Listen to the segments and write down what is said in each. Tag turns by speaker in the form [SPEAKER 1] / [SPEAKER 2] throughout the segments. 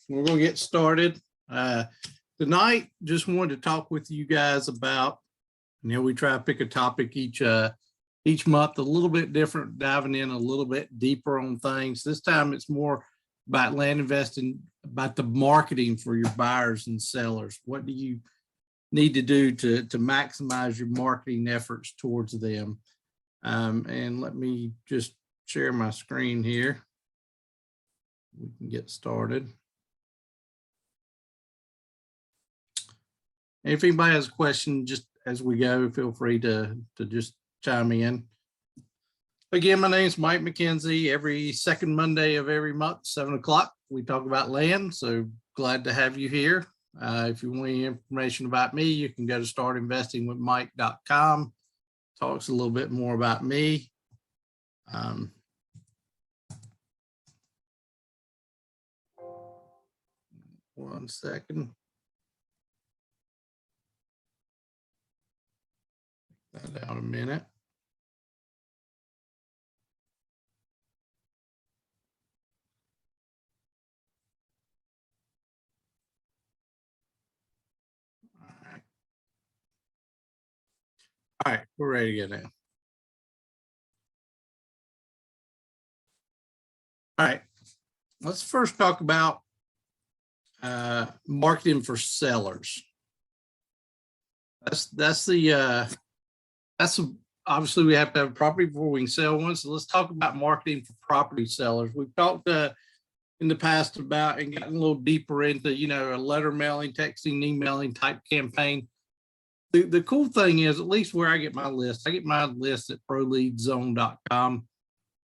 [SPEAKER 1] We're going to get started. Tonight, just wanted to talk with you guys about, we try to pick a topic each month, a little bit different, diving in a little bit deeper on things. This time it's more about land investing, about the marketing for your buyers and sellers. What do you need to do to maximize your marketing efforts towards them? And let me just share my screen here. We can get started. And if anybody has a question, just as we go, feel free to just chime in. Again, my name is Mike Mckenzie. Every second Monday of every month, 7 o'clock, we talk about land. So glad to have you here. If you want any information about me, you can go to startinvestingwithmike.com. Talks a little bit more about me. One second. That down a minute. All right, we're ready to get in. All right, let's first talk about marketing for sellers. That's obviously we have to have a property before we can sell one. So let's talk about marketing for property sellers. We've talked in the past about and gotten a little deeper into, a letter mailing, texting, emailing type campaign. The cool thing is, at least where I get my list at proleadzone.com.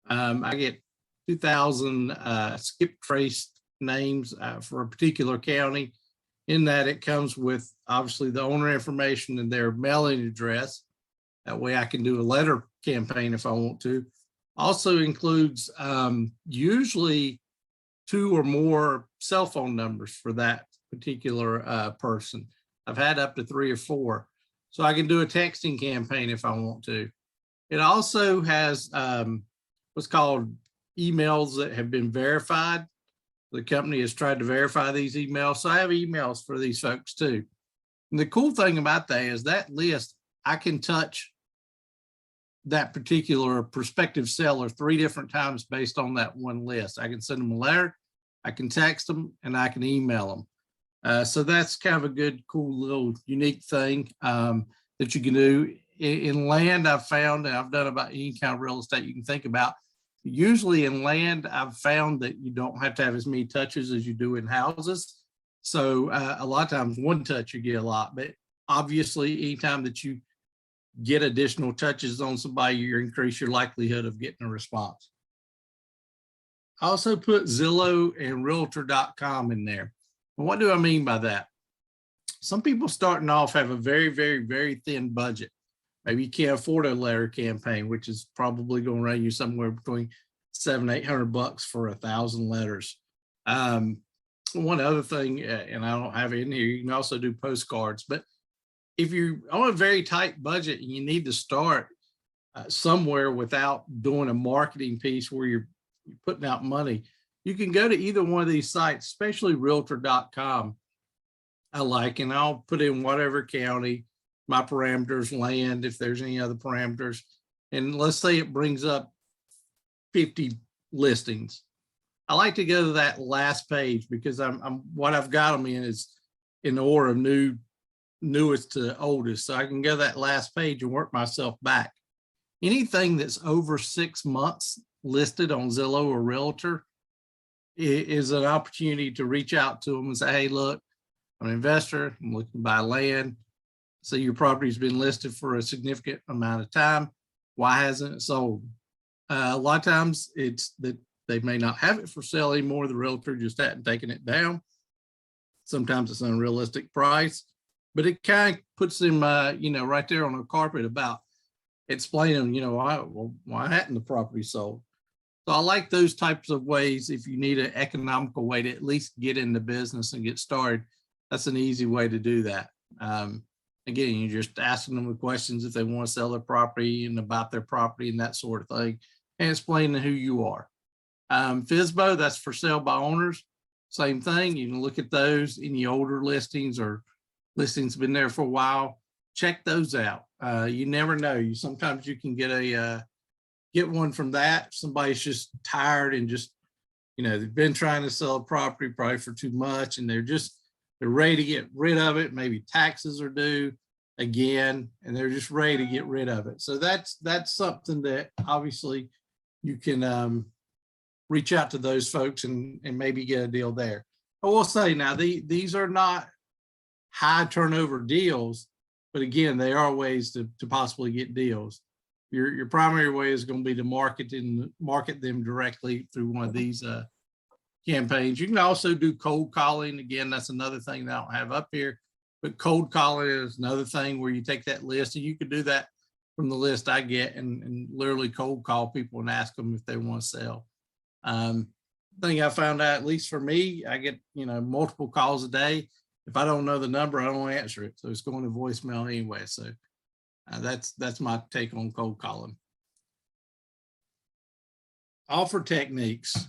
[SPEAKER 1] I get 2,000 skip trace names for a particular county. In that, it comes with obviously the owner information and their mailing address. That way I can do a letter campaign if I want to. Also includes usually 2 or more cell phone numbers for that particular person. I've had up to 3 or 4. So I can do a texting campaign if I want to. It also has what's called emails that have been verified. The company has tried to verify these emails. So I have emails for these folks too. And the cool thing about that is that list, I can touch that particular prospective seller 3 different times based on that one list. I can send them a letter, I can text them, and I can email them. So that's kind of a good, cool little unique thing that you can do. In land, I've found, and I've done about any kind of real estate you can think about. Usually in land, I've found that you don't have to have as many touches as you do in houses. So a lot of times one touch you get a lot, but obviously anytime that you get additional touches on somebody, you increase your likelihood of getting a response. I also put Zillow and Realtor.com in there. And what do I mean by that? Some people starting off have a very, very, very thin budget. Maybe you can't afford a letter campaign, which is probably going to run you somewhere between $700-800 for 1,000 letters. One other thing, and I don't have it in here, you can also do postcards. But if you're on a very tight budget and you need to start somewhere without doing a marketing piece where you're putting out money, you can go to either one of these sites, especially Realtor.com. I like, and I'll put in whatever county, my parameters, land, if there's any other parameters. And let's say it brings up 50 listings. I like to go to that last page because what I've got them in is in the order of newest to oldest. So I can go to that last page and work myself back. Anything that's over 6 months listed on Zillow or Realtor is an opportunity to reach out to them and say, hey, look, I'm an investor, I'm looking to buy land. So your property's been listed for a significant amount of time. Why hasn't it sold? A lot of times it's that they may not have it for sale anymore. The realtor just hadn't taken it down. Sometimes it's an unrealistic price, but it kind of puts them, right there on the carpet about explaining, why hadn't the property sold? So I like those types of ways. If you need an economical way to at least get in the business and get started, that's an easy way to do that. Again, you're just asking them the questions if they want to sell their property and about their property and that sort of thing, and explaining who you are. FSBO, that's for sale by owners. same thing. You can look at those, any older listings or listings been there for a while, check those out. You never know. Sometimes you can get one from that. Somebody's just tired and just, they've been trying to sell a property probably for too much, and they're ready to get rid of it. Maybe taxes are due again, and they're just ready to get rid of it. So that's something that obviously you can reach out to those folks and maybe get a deal there. I will say now, these are not high turnover deals, but again, they are ways to possibly get deals. Your primary way is going to be to market them directly through one of these campaigns. You can also do cold calling. Again, that's another thing that I don't have up here, but cold calling is another thing where you take that list, and you could do that from the list I get and literally cold call people and ask them if they want to sell. Thing I found out, at least for me, I get, multiple calls a day. If I don't know the number, I don't answer it. So it's going to voicemail anyway. So that's my take on cold calling. Offer techniques.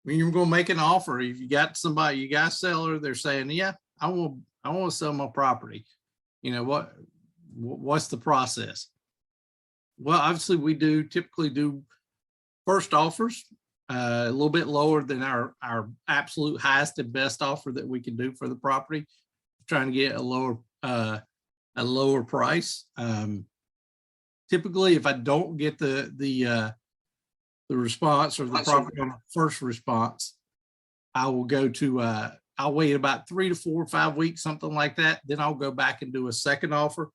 [SPEAKER 1] When you're going to make an offer, if you got somebody, you got a seller, they're saying, yeah, I want to sell my property. What's the process? Well, obviously we typically do first offers, a little bit lower than our absolute highest and best offer that we can do for the property, trying to get a lower price. Typically, if I don't get the response or the property on the first response, I will go to I'll wait about 3 to 4 or 5 weeks, something like that. Then I'll go back and do a second offer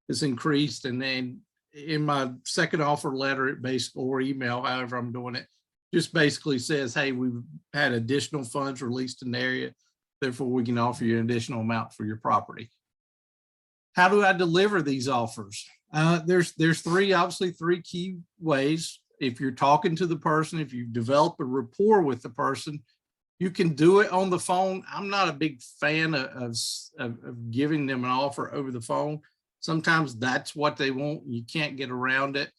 [SPEAKER 1] that's increased, and then in my second offer letter, it basically, or email, however I'm doing it, just basically says, hey, we've had additional funds released in the area, therefore we can offer you an additional amount for your property. How do I deliver these offers? There's obviously three key ways. If you're talking to the person, if you develop a rapport with the person, you can do it on the phone. I'm not a big fan of giving them an offer over the phone. Sometimes that's what they want. You can't get around it.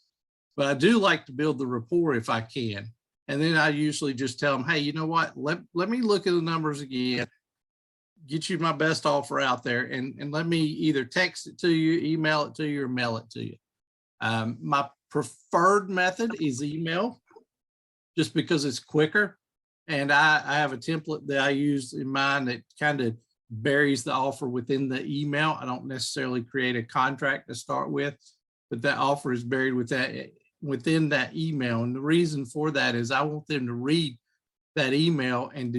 [SPEAKER 1] But I do like to build the rapport if I can. And then I usually just tell them, hey, you know what? Let me look at the numbers again, get you my best offer out there, and let me either text it to you, email it to you, or mail it to you. My preferred method is email, just because it's quicker. And I have a template that I use in mind that kind of buries the offer within the email. I don't necessarily create a contract to start with, but that offer is buried within that email. And the reason for that is I want them to read that email and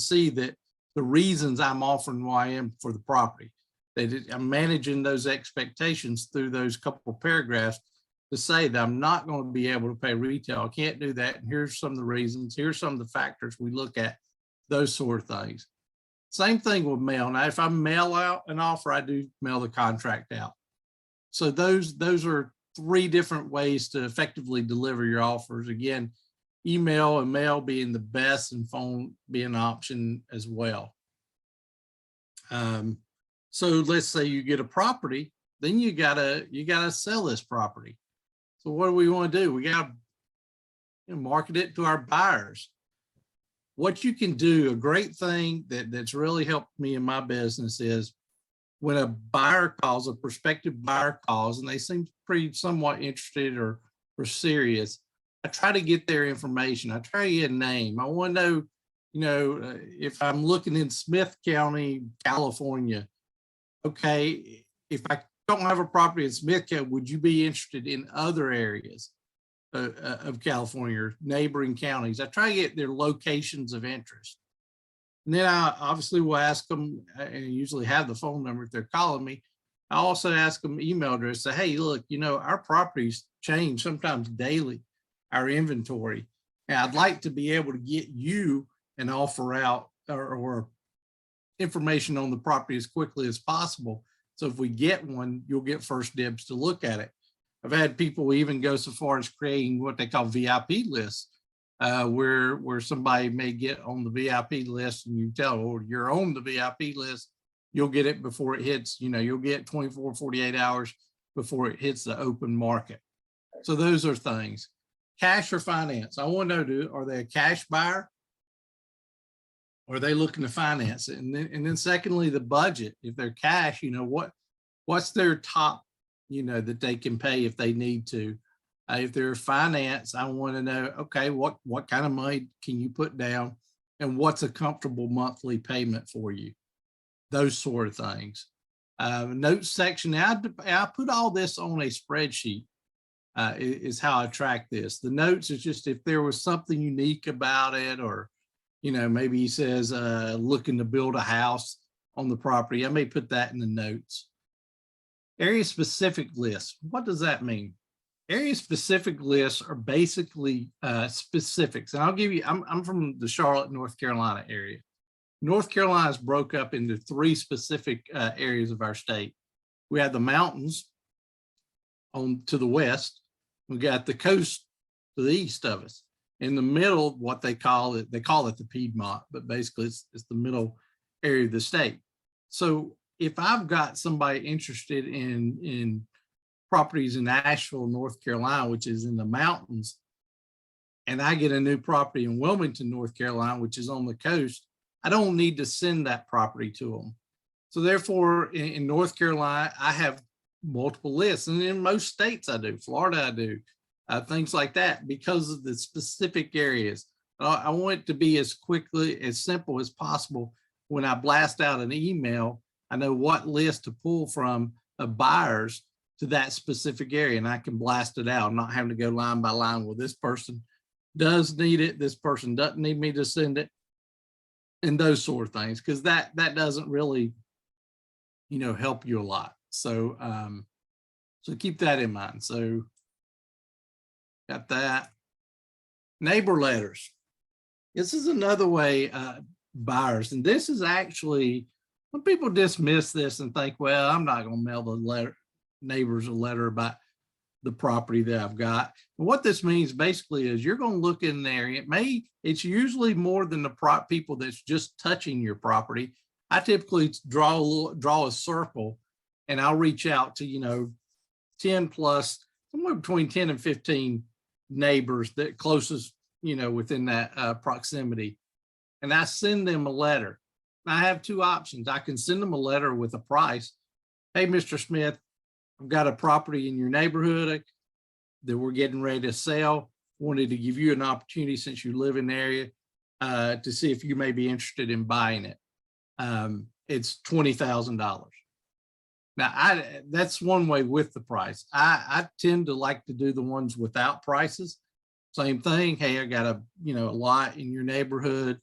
[SPEAKER 1] see that the reasons I'm offering why I am for the property, that I'm managing those expectations through those couple of paragraphs to say that I'm not going to be able to pay retail. I can't do that. And here's some of the reasons. Here's some of the factors we look at, those sort of things. Same thing with mail. Now, if I mail out an offer, I do mail the contract out. So those are 3 different ways to effectively deliver your offers. Again, email and mail being the best, and phone being an option as well. So let's say you get a property, then you gotta sell this property. So what do we want to do? We got to market it to our buyers. What you can do, a great thing that's really helped me in my business, is when a prospective buyer calls, and they seem somewhat interested or serious, I try to get their information. I try to get a name. I want to know, if I'm looking in Smith County, California, okay, if I don't have a property in Smith County, would you be interested in other areas of California or neighboring counties? I try to get their locations of interest. And then I obviously will ask them, and usually have the phone number if they're calling me. I also ask them email address, say, hey, look, our properties change sometimes daily, our inventory. And I'd like to be able to get you an offer out or information on the property as quickly as possible. So if we get one, you'll get first dibs to look at it. I've had people even go so far as creating what they call VIP lists, where somebody may get on the VIP list, and you tell them, oh, you're on the VIP list, you'll get it before it hits, you'll get 24, 48 hours before it hits the open market. So those are things. Cash or finance. I want to know, are they a cash buyer? or are they looking to finance it? And then secondly, the budget. If they're cash, what's their top, that they can pay if they need to. If they're finance, I want to know, okay, what kind of money can you put down, and what's a comfortable monthly payment for you? Those sort of things. Notes section. I put all this on a spreadsheet. Is how I track this. The notes is just if there was something unique about it, or maybe he says looking to build a house on the property, I may put that in the notes. Area specific lists. What does that mean? Area specific lists are basically specifics. And I'll give you, I'm from the Charlotte, North Carolina area. North Carolina is broke up into 3 specific areas of our state. We have the mountains to the west. We got the coast to the east of us. In the middle, what they call it the Piedmont, but basically it's the middle area of the state. So if I've got somebody interested in properties in Asheville, North Carolina, which is in the mountains, and I get a new property in Wilmington, North Carolina, which is on the coast, I don't need to send that property to them. So therefore, in North Carolina, I have multiple lists, and in most states I do. Florida I do, things like that, because of the specific areas. I want it to be as simple as possible. When I blast out an email, I know what list to pull from of buyers to that specific area, and I can blast it out. I'm not having to go line by line. Well, this person does need it, this person doesn't need me to send it, and those sort of things, because that doesn't really help you a lot. So so keep that in mind. So got that. Neighbor letters. This is another way buyers, and this is actually, when people dismiss this and think, well, I'm not going to mail the neighbors a letter about the property that I've got. And what this means basically is you're going to look in there. It's usually more than the people that's just touching your property. I typically draw a circle, and I'll reach out to 10 plus, somewhere between 10 and 15 neighbors that closest within that proximity, and I send them a letter. I have 2 options. I can send them a letter with a price. Hey, Mr. Smith, I've got a property in your neighborhood that we're getting ready to sell. Wanted to give you an opportunity, since you live in the area, to see if you may be interested in buying it. It's $20,000. Now, that's one way with the price. I tend to like to do the ones without prices. Same thing. Hey, I got a lot in your neighborhood.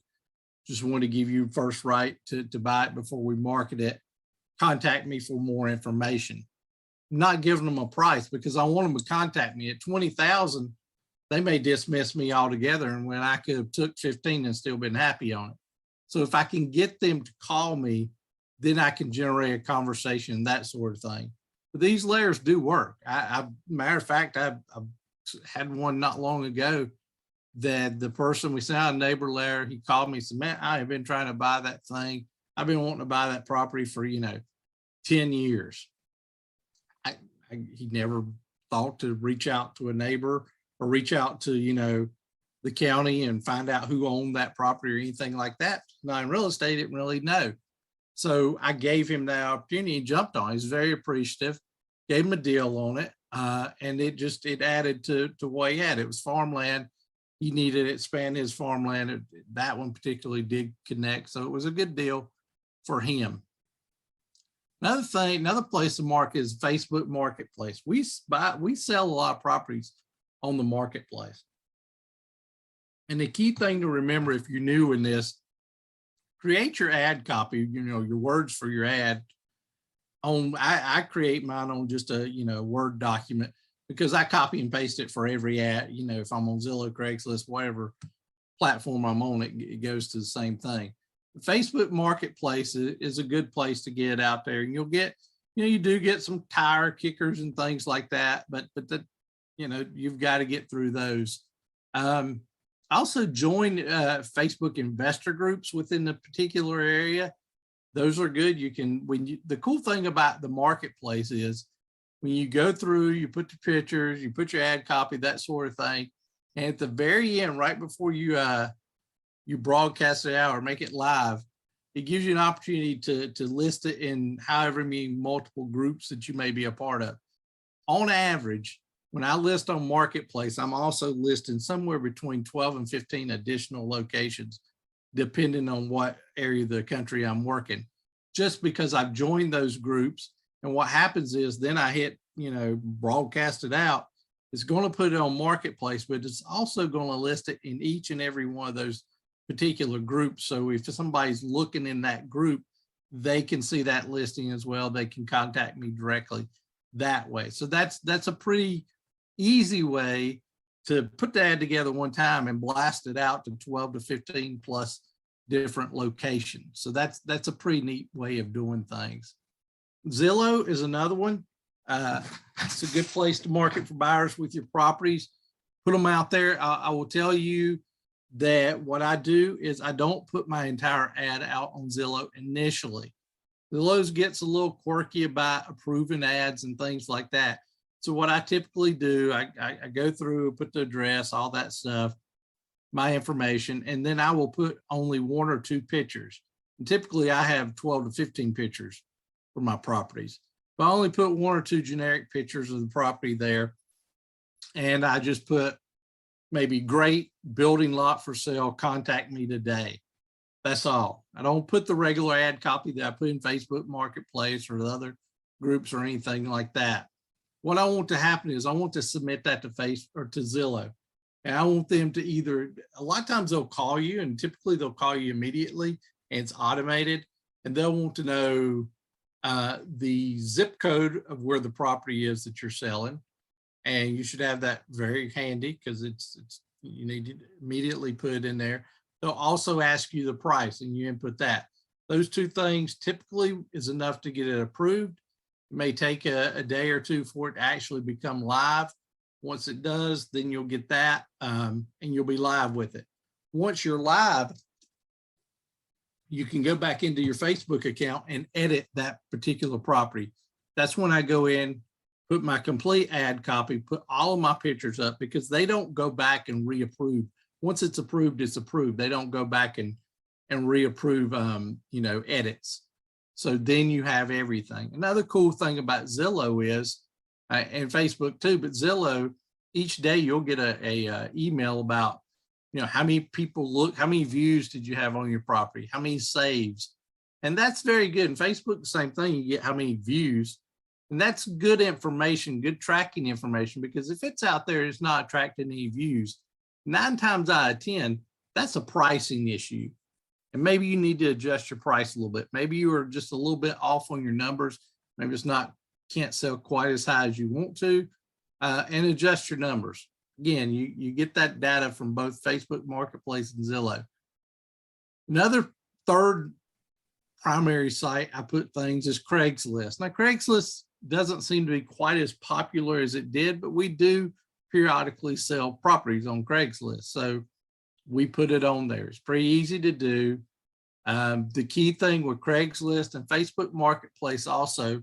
[SPEAKER 1] Just want to give you first right to buy it before we market it. Contact me for more information. I'm not giving them a price, because I want them to contact me. At 20,000, they may dismiss me altogether, and when I could have took 15 and still been happy on it. So if I can get them to call me, then I can generate a conversation, that sort of thing. But these letters do work. Matter of fact, I had one not long ago that the person, we sent out a neighbor letter, he called me and said, man, I have been trying to buy that thing. I've been wanting to buy that property for 10 years. He never thought to reach out to a neighbor or reach out to the county and find out who owned that property or anything like that. Now, in real estate, didn't really know. So I gave him that opportunity. He jumped on it. He's very appreciative. Gave him a deal on it, and it added to what he had. It was farmland. He needed to expand his farmland. That one particularly did connect, so it was a good deal for him. Another place to market is Facebook Marketplace. We sell a lot of properties on the marketplace. And the key thing to remember, if you're new in this, create your ad copy, your words for your ad. I create mine on just a Word document, because I copy and paste it for every ad. If I'm on Zillow, Craigslist, whatever platform I'm on, it goes to the same thing. The Facebook Marketplace is a good place to get out there, and you'll get, you do get some tire kickers and things like that, but you've got to get through those. Also join Facebook investor groups within the particular area. Those are good. The cool thing about the marketplace is when you go through, you put the pictures, you put your ad copy, that sort of thing. And at the very end, right before you you broadcast it out or make it live, it gives you an opportunity to list it in however many multiple groups that you may be a part of. On average, when I list on Marketplace, I'm also listing somewhere between 12 and 15 additional locations, depending on what area of the country I'm working, just because I've joined those groups. And what happens is then I hit, broadcast it out. It's going to put it on Marketplace, but it's also going to list it in each and every one of those particular groups. So if somebody's looking in that group, they can see that listing as well. They can contact me directly that way. So that's a pretty easy way to put the ad together one time and blast it out to 12 to 15 plus different locations. So that's a pretty neat way of doing things. Zillow is another one. It's a good place to market for buyers with your properties. Put them out there. I will tell you that what I do is I don't put my entire ad out on Zillow initially. Zillow gets a little quirky about approving ads and things like that. So what I typically do, I go through, put the address, all that stuff, my information, and then I will put only 1 or 2 pictures. And typically I have 12 to 15 pictures for my properties. But I only put 1 or 2 generic pictures of the property there. And I just put maybe great building lot for sale, contact me today. That's all. I don't put the regular ad copy that I put in Facebook Marketplace or the other groups or anything like that. What I want to happen is I want to submit that to to Zillow. And I want them to either, a lot of times they'll call you, and typically they'll call you immediately, and it's automated, and they'll want to know the zip code of where the property is that you're selling. And you should have that very handy because you need to immediately put it in there. They'll also ask you the price and you input that. Those 2 things typically is enough to get it approved. It may take a day or 2 for it to actually become live. Once it does, then you'll get that and you'll be live with it. Once you're live, you can go back into your Facebook account and edit that particular property. That's when I go in, put my complete ad copy, put all of my pictures up, because they don't go back and reapprove. Once it's approved, it's approved. They don't go back and reapprove, edits. So then you have everything. Another cool thing about Zillow is, and Facebook too, but Zillow, each day you'll get a email about, how many people look, how many views did you have on your property, how many saves. And that's very good. And Facebook, the same thing, you get how many views. And that's good information, good tracking information, because if it's out there, it's not attracting any views, 9 times out of 10, that's a pricing issue. And maybe you need to adjust your price a little bit. Maybe you are just a little bit off on your numbers. Maybe it's can't sell quite as high as you want to, and adjust your numbers. Again, you get that data from both Facebook Marketplace and Zillow. Another third primary site I put things is Craigslist. Now, Craigslist doesn't seem to be quite as popular as it did, but we do periodically sell properties on Craigslist. So we put it on there. It's pretty easy to do. The key thing with Craigslist and Facebook Marketplace also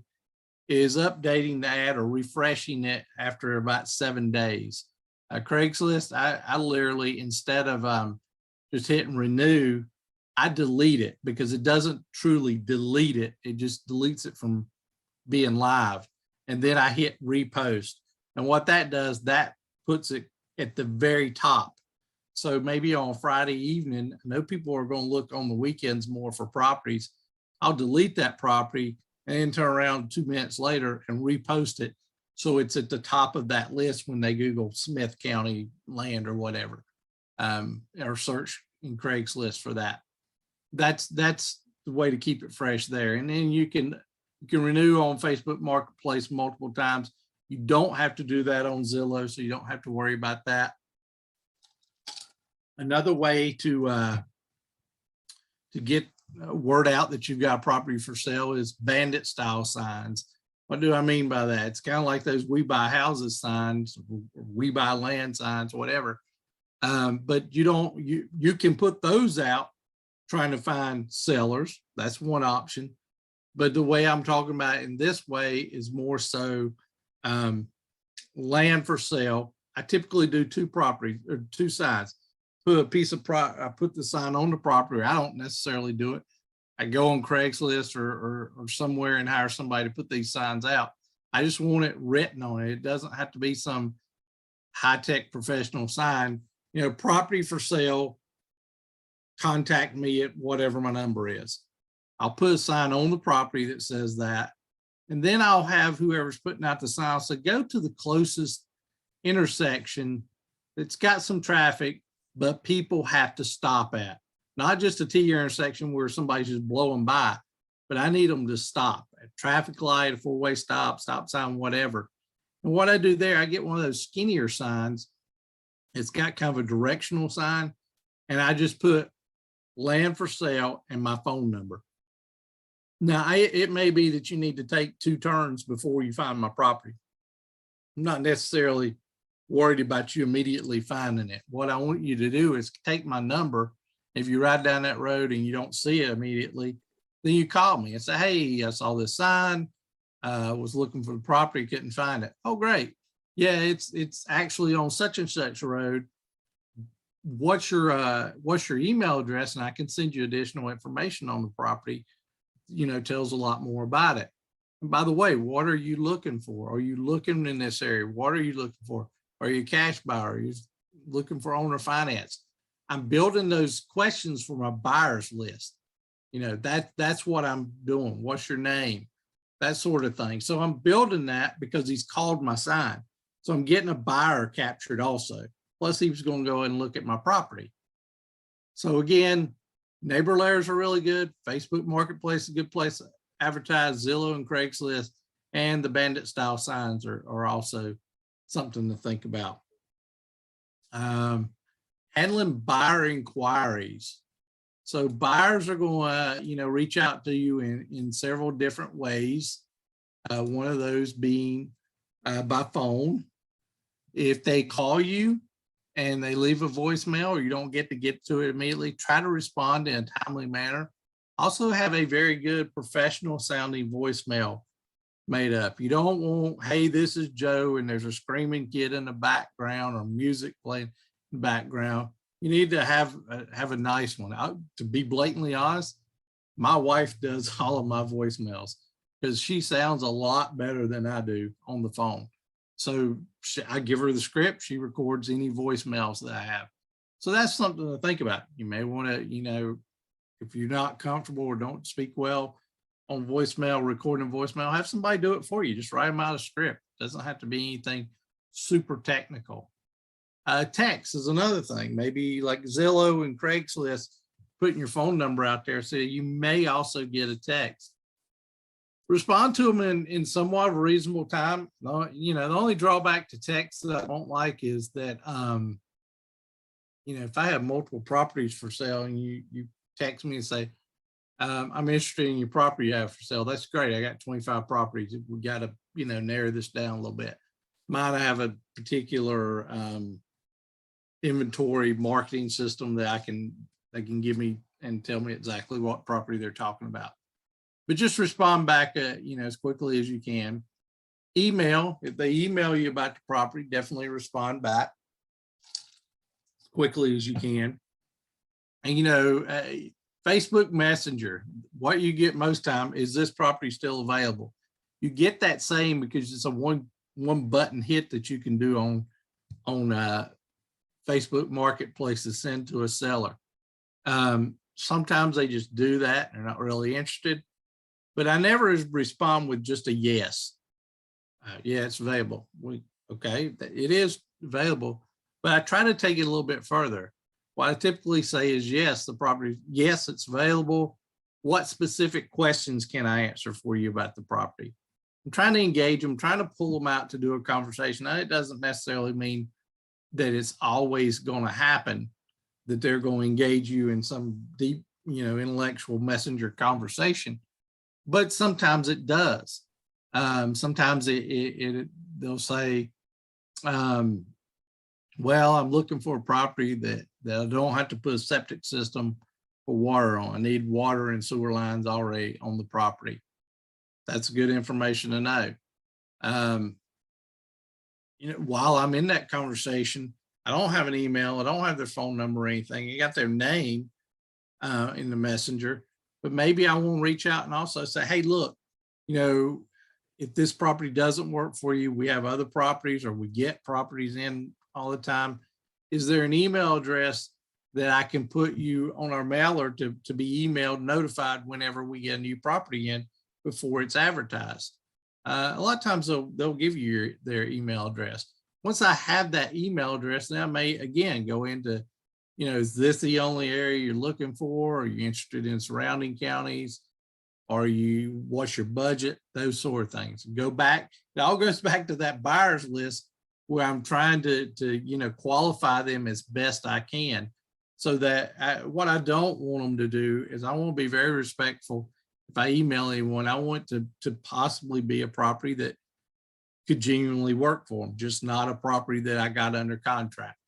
[SPEAKER 1] is updating the ad or refreshing it after about 7 days. Craigslist, I literally, instead of just hitting renew, I delete it, because it doesn't truly delete it. It just deletes it from being live. And then I hit repost. And what that does, that puts it at the very top. So maybe on Friday evening, I know people are going to look on the weekends more for properties. I'll delete that property and then turn around 2 minutes later and repost it, so it's at the top of that list when they Google Smith County land or whatever, or search in Craigslist for that. That's the way to keep it fresh there. And then you can renew on Facebook Marketplace multiple times. You don't have to do that on Zillow, so you don't have to worry about that. Another way to get word out that you've got a property for sale is bandit style signs. What do I mean by that? It's kind of like those "we buy houses" signs, "we buy land" signs, whatever. But you can put those out trying to find sellers. That's one option. But the way I'm talking about it in this way is more so land for sale. I typically do 2 properties or 2 signs. put a piece of I put the sign on the property. I don't necessarily do it. I go on Craigslist or somewhere and hire somebody to put these signs out. I just want it written on it. It doesn't have to be some high-tech professional sign. You know, property for sale, contact me at whatever my number is. I'll put a sign on the property that says that. And then I'll have whoever's putting out the sign say, go to the closest intersection that's got some traffic, but people have to stop at. Not just a T intersection where somebody's just blowing by, but I need them to stop. A traffic light, a four-way stop sign, whatever. And what I do there, I get one of those skinnier signs. It's got kind of a directional sign, and I just put land for sale and my phone number. Now, it may be that you need to take 2 turns before you find my property. I'm not necessarily worried about you immediately finding it. What I want you to do is take my number. If you ride down that road and you don't see it immediately, then you call me and say, hey, I saw this sign, was looking for the property, couldn't find it. Oh, great. Yeah, it's actually on such and such road. What's your email address? And I can send you additional information on the property, you know, tells a lot more about it. And by the way, what are you looking for? Are you looking in this area? What are you looking for? Are you a cash buyer? Are you looking for owner finance? I'm building those questions for my buyers list. You know, that's what I'm doing. What's your name? That sort of thing. So I'm building that because he's called my sign. So I'm getting a buyer captured also. Plus he was going to go and look at my property. So again, neighbor layers are really good. Facebook Marketplace is a good place to advertise. Zillow and Craigslist and the bandit style signs are also something to think about. Handling buyer inquiries. So buyers are going to, you know, reach out to you in several different ways. One of those being by phone. If they call you and they leave a voicemail or you don't get to it immediately, try to respond in a timely manner. Also have a very good professional sounding voicemail made up. You don't want, hey, this is Joe, and there's a screaming kid in the background or music playing in the background. You need to have a nice one. To be blatantly honest, my wife does all of my voicemails because she sounds a lot better than I do on the phone. So I give her the script. She records any voicemails that I have. So that's something to think about. You may want to, you know, if you're not comfortable or don't speak well on voicemail, recording voicemail, have somebody do it for you. Just write them out a script. Doesn't have to be anything super technical. Text is another thing. Maybe like Zillow and Craigslist, putting your phone number out there. So you may also get a text. Respond to them in somewhat of a reasonable time. You know, the only drawback to text that I don't like is that, you know, if I have multiple properties for sale and you text me and say, I'm interested in your property you have for sale. That's great. I got 25 properties. We got to, you know, narrow this down a little bit. Might have a particular inventory marketing system that they can give me and tell me exactly what property they're talking about. But just respond back, you know, as quickly as you can. Email, if they email you about the property, definitely respond back as quickly as you can. And, you know, Facebook Messenger, what you get most time is this property still available. You get that same because it's a one button hit that you can do on Facebook Marketplace to send to a seller. Sometimes they just do that. They're not really interested. But I never respond with just a yes. Yeah, it's available. Okay, it is available, but I try to take it a little bit further. What I typically say is yes, the property, yes, it's available. What specific questions can I answer for you about the property? I'm trying to engage them, trying to pull them out to do a conversation. Now, it doesn't necessarily mean that it's always going to happen, that they're going to engage you in some deep, you know, intellectual messenger conversation. But sometimes it does. Sometimes they'll say, well, I'm looking for a property that I don't have to put a septic system for water on. I need water and sewer lines already on the property. That's good information to know. You know, while I'm in that conversation, I don't have an email. I don't have their phone number or anything. I got their name in the messenger, but maybe I want to reach out and also say, hey, look, you know, if this property doesn't work for you, we have other properties or we get properties in all the time. Is there an email address that I can put you on our mailer to be emailed, notified whenever we get a new property in before it's advertised? A lot of times they'll give you their email address. Once I have that email address, then I may again go into, you know, is this the only area you're looking for? Are you interested in surrounding counties? What's your budget? Those sort of things. Go back. It all goes back to that buyer's list where I'm trying to you know, qualify them as best I can. So that what I don't want them to do is I want to be very respectful. If I email anyone, I want to possibly be a property that could genuinely work for them, just not a property that I got under contract.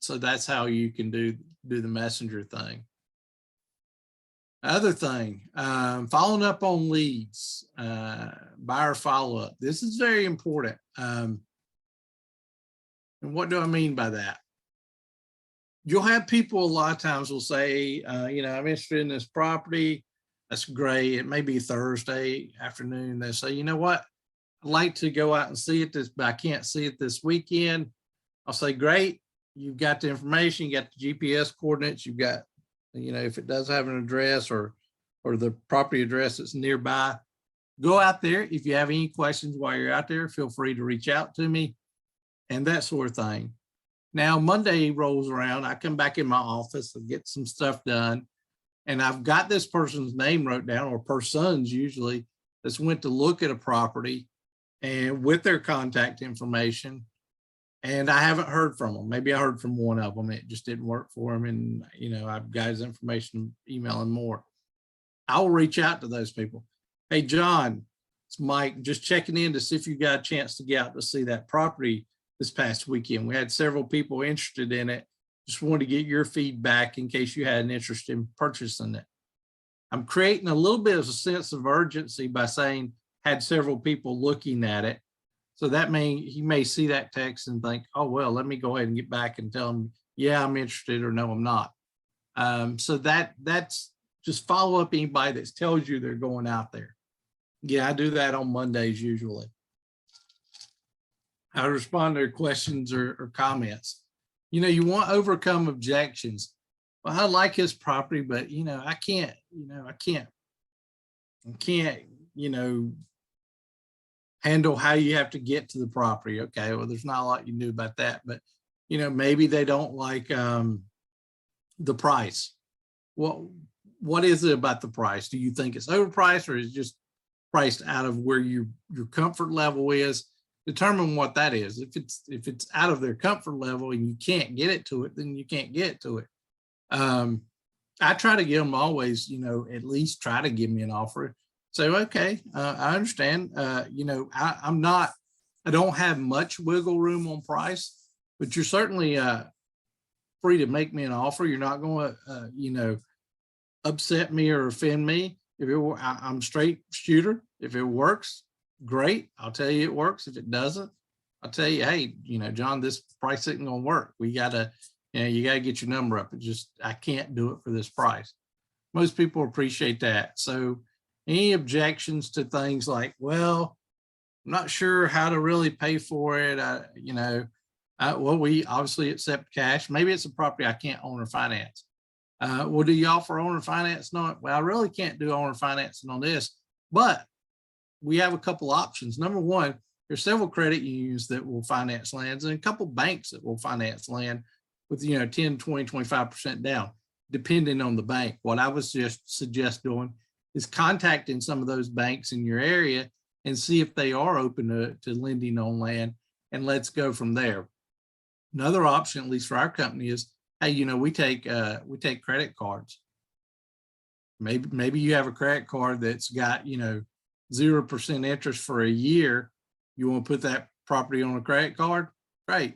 [SPEAKER 1] So that's how you can do the messenger thing. Other thing, following up on leads, buyer follow-up. This is very important. And what do I mean by that? You'll have people a lot of times will say, you know, I'm interested in this property. That's great. It may be Thursday afternoon. They say, you know what? I'd like to go out and see it but I can't see it this weekend. I'll say, great. You've got the information, you got the GPS coordinates, you've got, you know, if it does have an address or the property address that's nearby, go out there. If you have any questions while you're out there, feel free to reach out to me and that sort of thing. Now, Monday rolls around, I come back in my office and get some stuff done. And I've got this person's name wrote down, or persons usually, that's went to look at a property and with their contact information. And I haven't heard from them. Maybe I heard from one of them. It just didn't work for them. And, you know, I've got his information, emailing more. I'll reach out to those people. Hey, John, it's Mike, just checking in to see if you got a chance to get out to see that property this past weekend. We had several people interested in it. Just wanted to get your feedback in case you had an interest in purchasing it. I'm creating a little bit of a sense of urgency by saying had several people looking at it. So that he may see that text and think, oh, well, let me go ahead and get back and tell him, yeah, I'm interested, or no, I'm not. So that's just follow up anybody that tells you they're going out there. Yeah, I do that on Mondays usually. I respond to their questions or comments. You know, you want to overcome objections. Well, I like his property, but, you know, I can't, you know, handle how you have to get to the property. Okay, well, there's not a lot you can do about that, but, you know, maybe they don't like the price. What is it about the price? Do you think it's overpriced, or is it just priced out of where your comfort level is? Determine what that is. If it's out of their comfort level and you can't get it to it, then you can't get to it. I try to give them always, you know, at least try to give me an offer. Say, okay, I understand. You know, I don't have much wiggle room on price, but you're certainly free to make me an offer. You're not going to, you know, upset me or offend me. If I'm a straight shooter. If it works, great. I'll tell you it works. If it doesn't, I'll tell you, hey, you know, John, this price isn't going to work. We got to, you know, you got to get your number up. I can't do it for this price. Most people appreciate that. So any objections to things like, well, I'm not sure how to really pay for it. You know, well, we obviously accept cash. Maybe it's a property I can't own or finance. Well, do you offer owner finance? No, well, I really can't do owner financing on this, but we have a couple options. Number one, there's several credit unions that will finance lands and a couple banks that will finance land with, you know, 10, 20, 25% down, depending on the bank. What I would just suggest doing is contacting some of those banks in your area and see if they are open to lending on land, and let's go from there. Another option, at least for our company, is, hey, you know, we take credit cards. Maybe you have a credit card that's got, you know, 0% interest for a year. You want to put that property on a credit card? Great,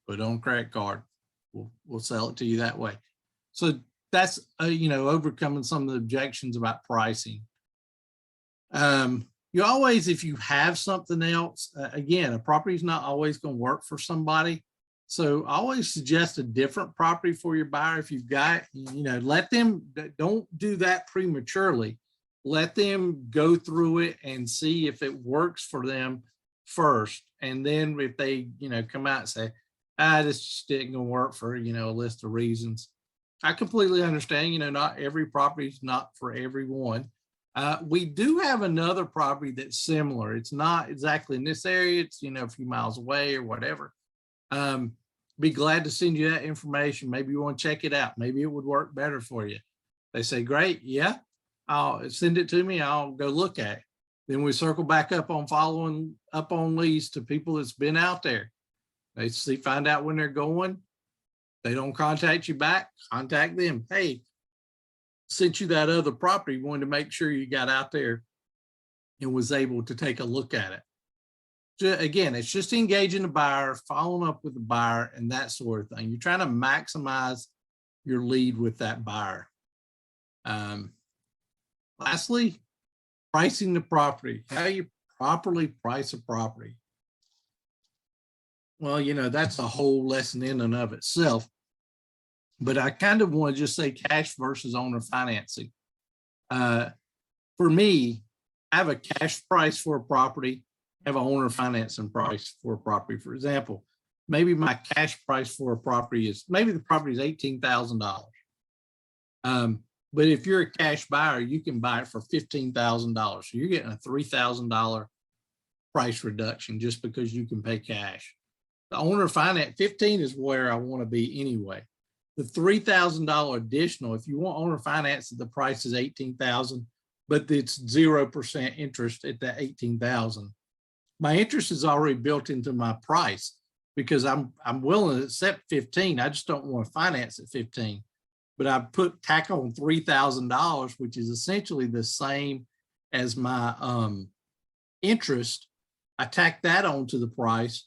[SPEAKER 1] put it on a credit card. We'll sell it to you that way. So that's you know, overcoming some of the objections about pricing. You always, if you have something else, again, a property is not always going to work for somebody. So I always suggest a different property for your buyer. If you've got, let them, don't do that prematurely. Let them go through it and see if it works for them first. And then if they, come out and say, this just isn't going to work for, a list of reasons. I completely understand, not every property is not for everyone. We do have another property that's similar. It's not exactly in this area. It's, a few miles away or whatever. Be glad to send you that information. Maybe you want to check it out. Maybe it would work better for you. They say, great. Yeah, I'll send it to me. I'll go look at it. Then we circle back up on following up on leads to people that's been out there. They find out when they're going. They don't contact you back, contact them. Hey, sent you that other property, wanted to make sure you got out there and was able to take a look at it. Again, it's just engaging the buyer, following up with the buyer, and that sort of thing. You're trying to maximize your lead with that buyer. Lastly, pricing the property. How you properly price a property. Well, that's a whole lesson in and of itself. But I kind of want to just say cash versus owner financing. For me, I have a cash price for a property, have an owner financing price for a property. For example, maybe my cash price for a property is, maybe the property is $18,000. But if you're a cash buyer, you can buy it for $15,000. So you're getting a $3,000 price reduction just because you can pay cash. The owner finance, 15 is where I want to be anyway. The $3,000 additional, if you want owner finance, the price is $18,000, but it's 0% interest at that $18,000. My interest is already built into my price because I'm willing to accept 15. I just don't want to finance at 15. But I tack on $3,000, which is essentially the same as my interest. I tack that onto the price,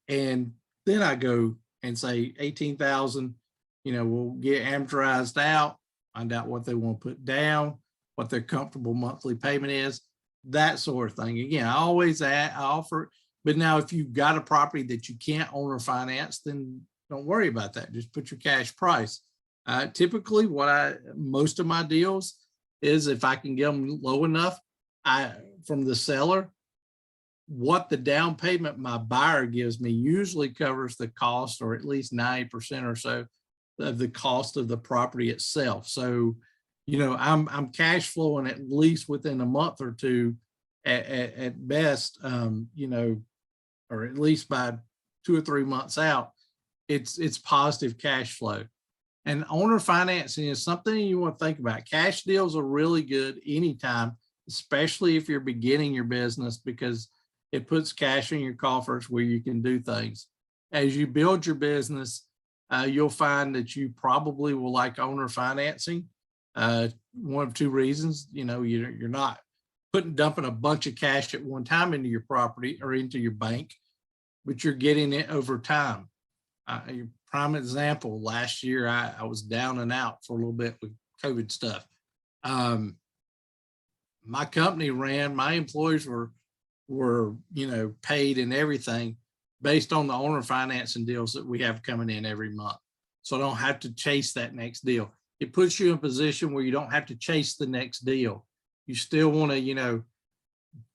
[SPEAKER 1] and then I go and say 18,000. We'll get amortized out, find out what they want to put down, what their comfortable monthly payment is, that sort of thing. Again, I always offer, but now if you've got a property that you can't own or finance, then don't worry about that. Just put your cash price. Typically, most of my deals is if I can get them low enough, from the seller, what the down payment my buyer gives me usually covers the cost, or at least 90% or so of the cost of the property itself. So, I'm cash flowing at least within a month or two at best, or at least by 2 or 3 months out, it's positive cash flow. And owner financing is something you want to think about. Cash deals are really good anytime, especially if you're beginning your business, because it puts cash in your coffers where you can do things. As you build your business, you'll find that you probably will like owner financing. One of two reasons, you're not dumping a bunch of cash at one time into your property or into your bank, but you're getting it over time. Prime example, last year I was down and out for a little bit with COVID stuff. My company my employees were paid and everything based on the owner financing deals that we have coming in every month. So I don't have to chase that next deal. It puts you in a position where you don't have to chase the next deal. You still want to,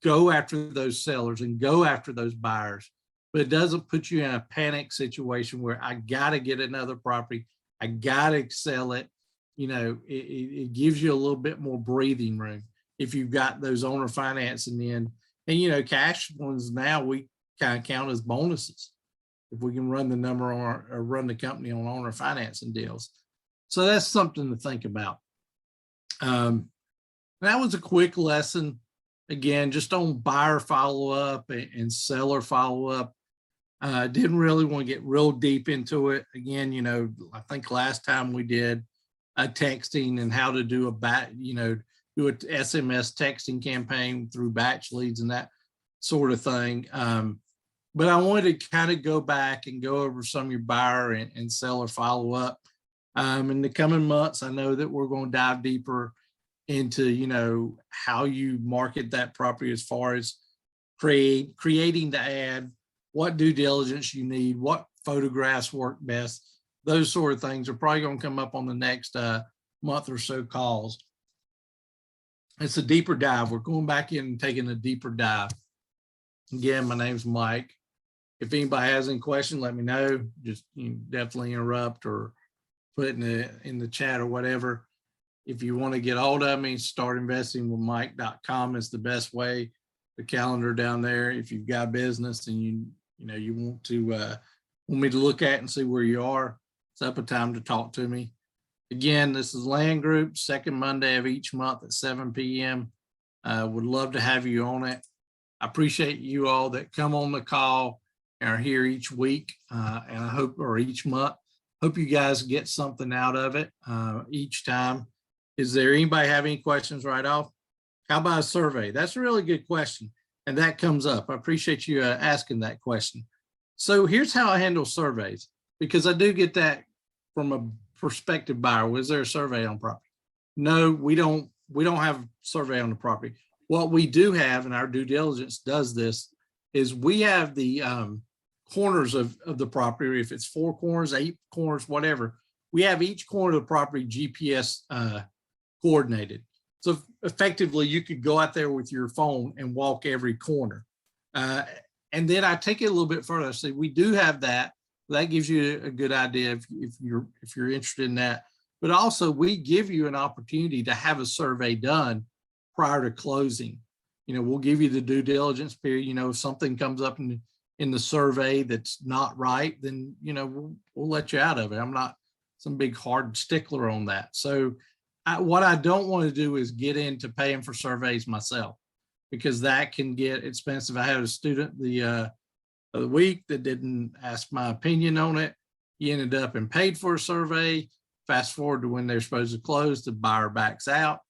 [SPEAKER 1] go after those sellers and go after those buyers, but it doesn't put you in a panic situation where I got to get another property. I got to sell it. It gives you a little bit more breathing room if you've got those owner financing in. And, cash ones now we kind of count as bonuses if we can run the number on or run the company on owner financing deals. So that's something to think about. That was a quick lesson, again, just on buyer follow-up and seller follow-up. I didn't really want to get real deep into it. Again, I think last time we did texting and how to do do an SMS texting campaign through batch leads and that sort of thing. But I wanted to kind of go back and go over some of your buyer and seller follow-up. In the coming months, I know that we're going to dive deeper into, you know, how you market that property as far as creating the ad, what due diligence you need, what photographs work best. Those sort of things are probably going to come up on the next month or so calls. It's a deeper dive. We're going back in and taking a deeper dive. Again, my name's Mike. If anybody has any questions, let me know. Just definitely interrupt or put it in the chat or whatever. If you want to get hold of me, startinvestingwithmike.com is the best way. The calendar down there. If you've got business and you want me to look at and see where you are, set up a time to talk to me. Again, this is Land Group, second Monday of each month at 7 p.m. Would love to have you on it. I appreciate you all that come on the call and are here each week, and I hope, or each month. Hope you guys get something out of it each time. Is there anybody have any questions right off? How about a survey? That's a really good question, and that comes up. I appreciate you asking that question. So here's how I handle surveys, because I do get that from a prospective buyer. Was there a survey on property? No, we don't have a survey on the property. What we do have, and our due diligence does this, is we have the corners of the property. If it's 4 corners, 8 corners, whatever, we have each corner of the property GPS coordinated. So effectively, you could go out there with your phone and walk every corner. And then I take it a little bit further. I say we do have that. That gives you a good idea if you're interested in that. But also, we give you an opportunity to have a survey done prior to closing. We'll give you the due diligence period. If something comes up in the survey that's not right, then we'll let you out of it. I'm not some big hard stickler on that. So what I don't want to do is get into paying for surveys myself, because that can get expensive. I had a student the other week that didn't ask my opinion on it. He ended up and paid for a survey. Fast forward to when they're supposed to close, the buyer backs out.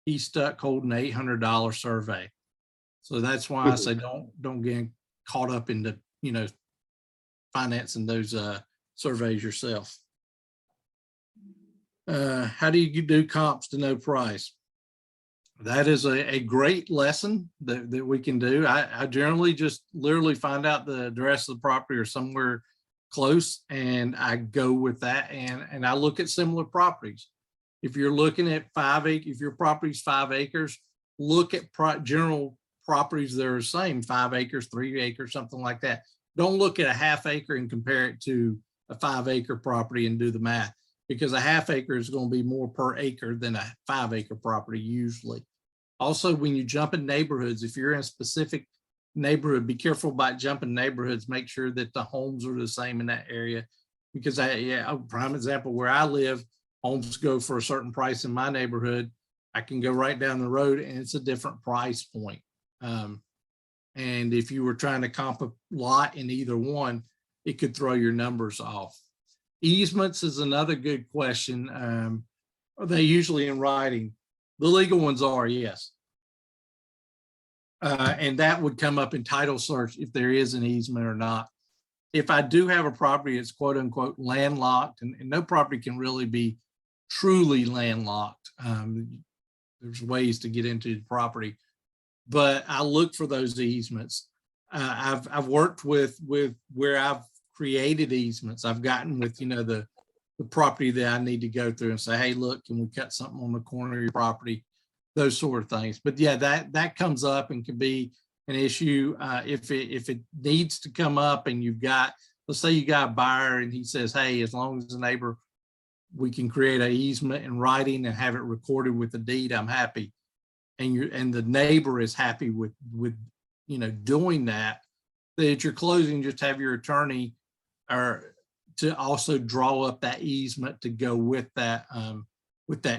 [SPEAKER 1] He's stuck holding an $800 survey. So that's why I say don't get caught up into financing those surveys yourself. How do you do comps to no price? That is a great lesson that we can do. I generally just literally find out the address of the property or somewhere close, and I go with that, and I look at similar properties. If you're looking at 5 acres, if your property's 5 acres, look at general properties that are the same, 5 acres, 3 acres, something like that. Don't look at a half acre and compare it to a 5 acre property and do the math, because a half acre is going to be more per acre than a 5 acre property usually. Also, when you jump in neighborhoods, if you're in a specific neighborhood, be careful about jumping neighborhoods. Make sure that the homes are the same in that area, because a prime example, where I live, homes go for a certain price in my neighborhood. I can go right down the road and it's a different price point. And if you were trying to comp a lot in either one, it could throw your numbers off. Easements is another good question. Are they usually in writing? The legal ones are, yes. And that would come up in title search if there is an easement or not. If I do have a property that's quote unquote landlocked, and no property can really be truly landlocked. There's ways to get into the property, but I look for those easements. I've worked with where I've created easements. I've gotten with the property that I need to go through and say, hey, look, can we cut something on the corner of your property? Those sort of things. But yeah, that comes up and can be an issue if it needs to come up, and you've got, let's say you got a buyer and he says, hey, as long as the neighbor, we can create an easement in writing and have it recorded with the deed, I'm happy. And the neighbor is happy with doing that. That at your closing, just have your attorney or to also draw up that easement to go with that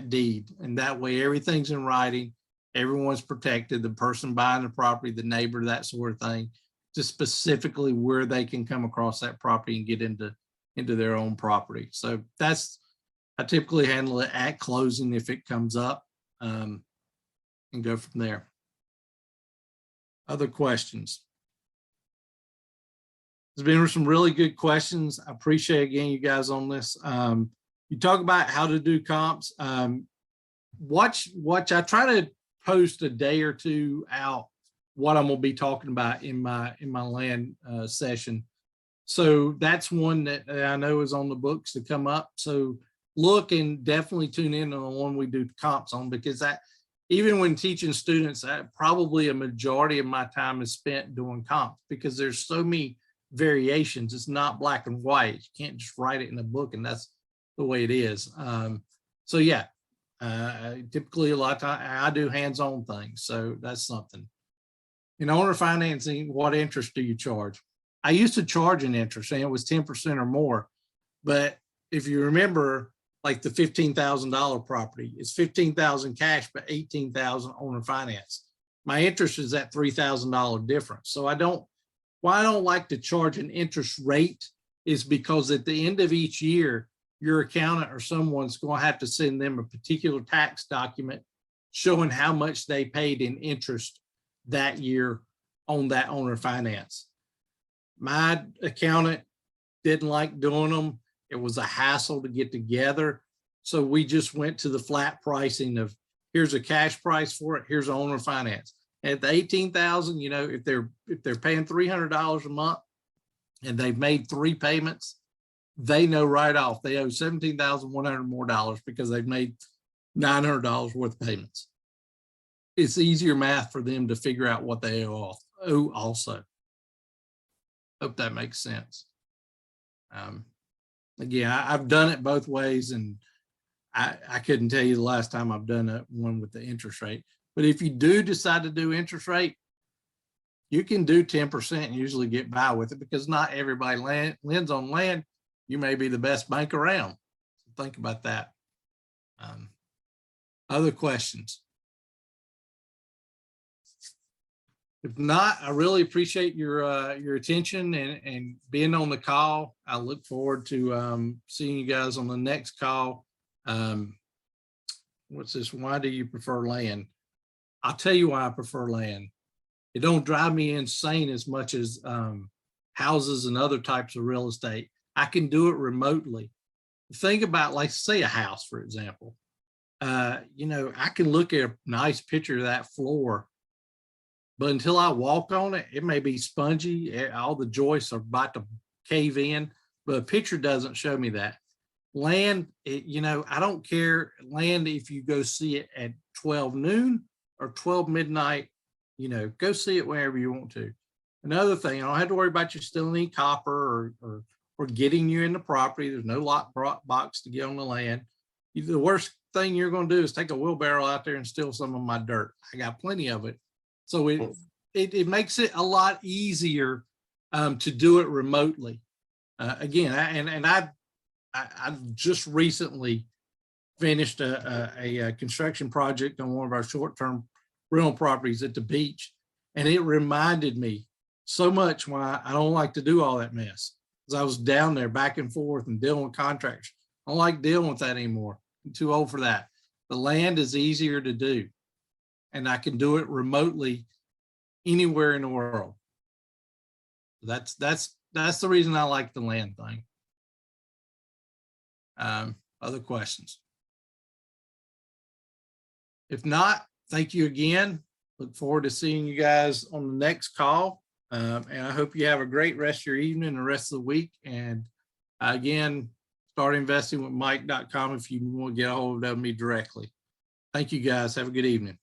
[SPEAKER 1] deed. And that way everything's in writing, everyone's protected, the person buying the property, the neighbor, that sort of thing, just specifically where they can come across that property and get into their own property. So I typically handle it at closing if it comes up, and go from there. Other questions? There's been some really good questions. I appreciate, again, you guys on this. You talk about how to do comps. watch. I try to post a day or two out what I'm going to be talking about in my land session. So that's one that I know is on the books to come up. So look and definitely tune in on the one we do comps on, because that, even when teaching students, probably a majority of my time is spent doing comps, because there's so many variations. It's not black and white. You can't just write it in a book and that's the way it is. So yeah, typically a lot of time I do hands-on things. So that's something. In owner financing, what interest do you charge? I used to charge an interest and it was 10% or more. But if you remember, like the $15,000 property, it's 15,000 cash, but 18,000 owner finance. My interest is that $3,000 difference. So why I don't like to charge an interest rate is because at the end of each year, your accountant or someone's going to have to send them a particular tax document showing how much they paid in interest that year on that owner finance. My accountant didn't like doing them. It was a hassle to get together. So we just went to the flat pricing of, here's a cash price for it, here's owner finance. At the 18,000, you know, if they're paying $300 a month and they've made 3 payments, they know right off they owe $17,100 more dollars because they've made $900 worth of payments. It's easier math for them to figure out what they owe also. Hope that makes sense. Again, I've done it both ways, and I couldn't tell you the last time I've done one with the interest rate. But if you do decide to do interest rate, you can do 10% and usually get by with it, because not everybody lends on land. You may be the best bank around. So think about that. Other questions? If not, I really appreciate your attention and being on the call. I look forward to seeing you guys on the next call. What's this? Why do you prefer land? I'll tell you why I prefer land. It don't drive me insane as much as houses and other types of real estate. I can do it remotely. Think about, like, say a house, for example. You know, I can look at a nice picture of that floor, but until I walk on it, it may be spongy. All the joists are about to cave in, but a picture doesn't show me that. Land, you know, I don't care. Land, if you go see it at 12 noon or 12 midnight, you know, go see it wherever you want to. Another thing, I don't have to worry about you stealing any copper or getting you in the property. There's no lock box to get on the land. The worst thing you're going to do is take a wheelbarrow out there and steal some of my dirt. I got plenty of it. So it makes it a lot easier to do it remotely. Again, I just recently finished a construction project on one of our short-term rental properties at the beach, and it reminded me so much why I don't like to do all that mess. Because I was down there back and forth and dealing with contractors. I don't like dealing with that anymore. I'm too old for that. The land is easier to do, and I can do it remotely anywhere in the world. That's the reason I like the land thing. Other questions? If not, thank you again. Look forward to seeing you guys on the next call. And I hope you have a great rest of your evening and the rest of the week. And again, start investing with Mike.com if you want to get a hold of me directly. Thank you guys. Have a good evening.